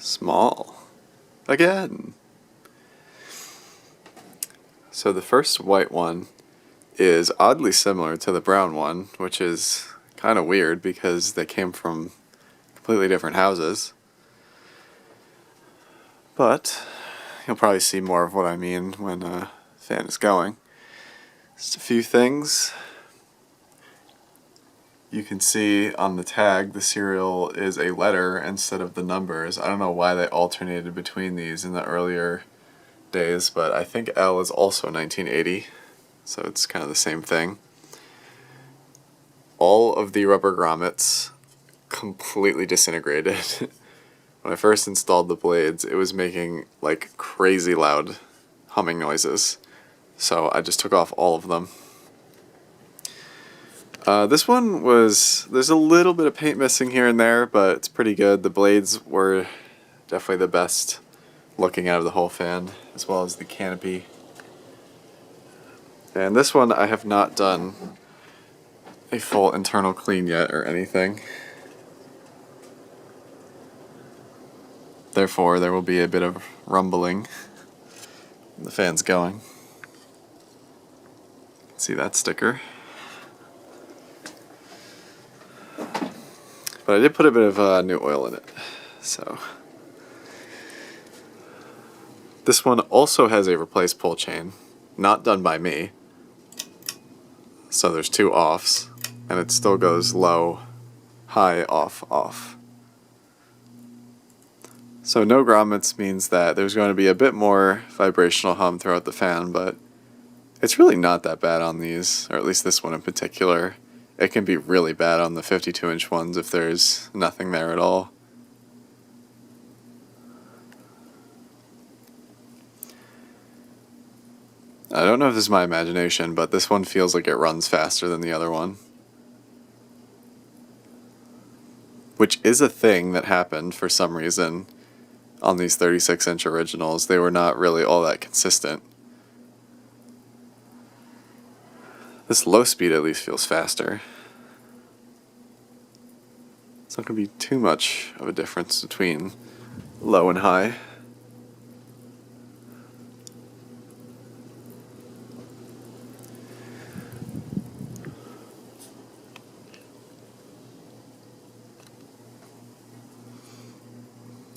small again. So the first white one is oddly similar to the brown one, which is kind of weird because they came from completely different houses. But you'll probably see more of what I mean when the fan is going. Just a few things. You can see on the tag the serial is a letter instead of the numbers. I don't know why they alternated between these in the earlier days, but I think L is also 1980, so it's kind of the same thing. All of the rubber grommets completely disintegrated. When I first installed the blades, it was making like crazy loud humming noises, so I just took off all of them. This one there's a little bit of paint missing here and there, but it's pretty good. The blades were definitely the best looking out of the whole fan, as well as the canopy. And this one I have not done a full internal clean yet or anything. Therefore, there will be a bit of rumbling when the fan's going. See that sticker? But I did put a bit of new oil in it, so. This one also has a replaced pull chain, not done by me. So there's two offs, and it still goes low, high, off, off. So no grommets means that there's going to be a bit more vibrational hum throughout the fan, but it's really not that bad on these, or at least this one in particular. It can be really bad on the 52-inch ones if there's nothing there at all. I don't know if this is my imagination, but this one feels like it runs faster than the other one. Which is a thing that happened for some reason on these 36-inch originals. They were not really all that consistent. This low speed at least feels faster. It's not going to be too much of a difference between low and high.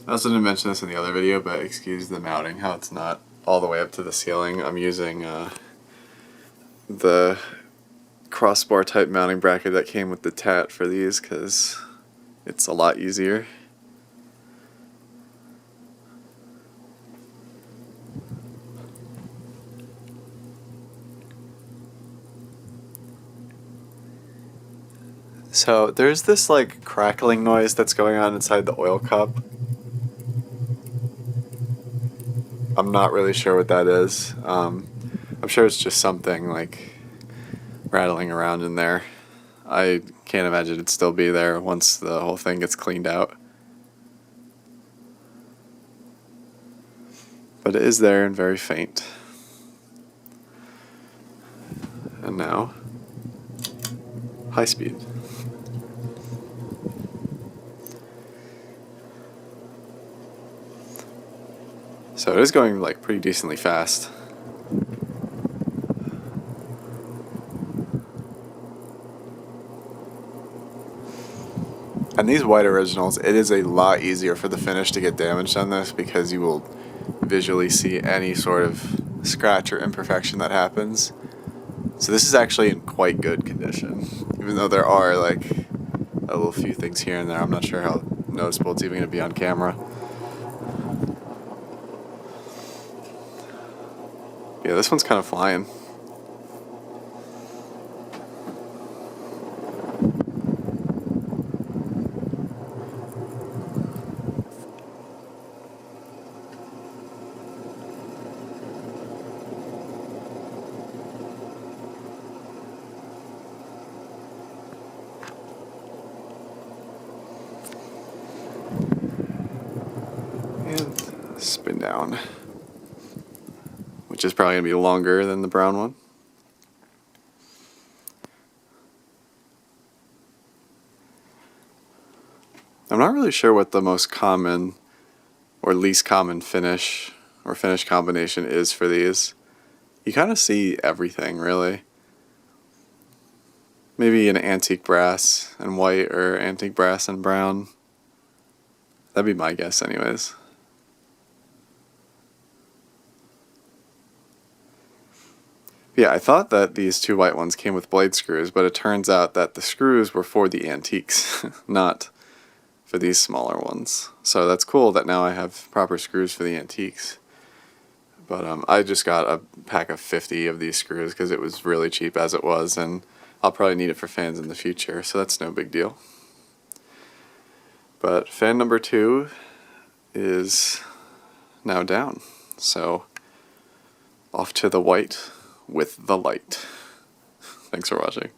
I also didn't mention this in the other video, but excuse the mounting, how it's not all the way up to the ceiling. I'm using the crossbar type mounting bracket that came with the TAT for these because it's a lot easier. So there's this like crackling noise that's going on inside the oil cup. I'm not really sure what that is. I'm sure it's just something like rattling around in there. I can't imagine it'd still be there once the whole thing gets cleaned out. But it is there and very faint. And now, high speed. So it is going like pretty decently fast. And these white originals, it is a lot easier for the finish to get damaged on this because you will visually see any sort of scratch or imperfection that happens. So this is actually in quite good condition, even though there are like a little few things here and there. I'm not sure how noticeable it's even going to be on camera. Yeah, this one's kind of flying. And spin down, which is probably going to be longer than the brown one. I'm not really sure what the most common or least common finish or finish combination is for these. You kind of see everything, really. Maybe an antique brass and white or antique brass and brown. That'd be my guess anyways. Yeah, I thought that these two white ones came with blade screws, but it turns out that the screws were for the antiques, not for these smaller ones. So that's cool that now I have proper screws for the antiques. But I just got a pack of 50 of these screws because it was really cheap as it was, and I'll probably need it for fans in the future, so that's no big deal. But fan number 2 is now down, so off to the white with the light. Thanks for watching.